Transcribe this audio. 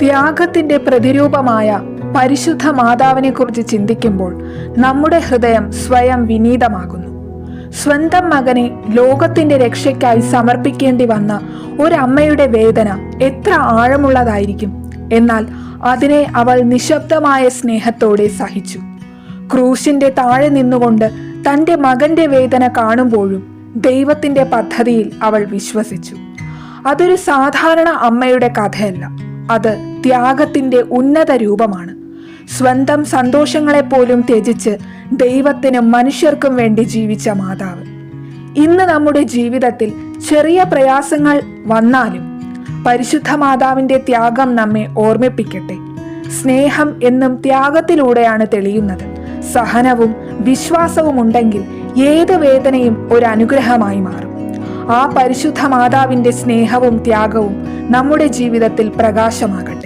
ത്യാഗത്തിന്റെ പ്രതിരൂപമായ പരിശുദ്ധ മാതാവിനെ കുറിച്ച് ചിന്തിക്കുമ്പോൾ നമ്മുടെ ഹൃദയം സ്വയം വിനീതമാകുന്നു. സ്വന്തം മകനെ ലോകത്തിന്റെ രക്ഷയ്ക്കായി സമർപ്പിക്കേണ്ടി വന്ന ഒരമ്മയുടെ വേദന എത്ര ആഴമുള്ളതായിരിക്കും. എന്നാൽ അതിനെ അവൾ നിശബ്ദമായ സ്നേഹത്തോടെ സഹിച്ചു. ക്രൂശിന്റെ താഴെ നിന്നുകൊണ്ട് തന്റെ മകന്റെ വേദന കാണുമ്പോഴും ദൈവത്തിന്റെ പദ്ധതിയിൽ അവൾ വിശ്വസിച്ചു. അതൊരു സാധാരണ അമ്മയുടെ കഥയല്ല, അത് ത്യാഗത്തിന്റെ ഉന്നത രൂപമാണ്. സ്വന്തം സന്തോഷങ്ങളെപ്പോലും ത്യജിച്ച് ദൈവത്തിനും മനുഷ്യർക്കും വേണ്ടി ജീവിച്ച മാതാവ്. ഇന്ന് നമ്മുടെ ജീവിതത്തിൽ ചെറിയ പ്രയാസങ്ങൾ വന്നാലും പരിശുദ്ധ മാതാവിന്റെ ത്യാഗം നമ്മെ ഓർമ്മിപ്പിക്കട്ടെ. സ്നേഹം എന്നും ത്യാഗത്തിലൂടെയാണ് തെളിയുന്നത്. സഹനവും വിശ്വാസവും ഉണ്ടെങ്കിൽ ഏത് വേദനയും ഒരു അനുഗ്രഹമായി മാറും. ആ പരിശുദ്ധ മാതാവിന്റെ സ്നേഹവും ത്യാഗവും നമ്മുടെ ജീവിതത്തിൽ പ്രകാശമാകട്ടെ.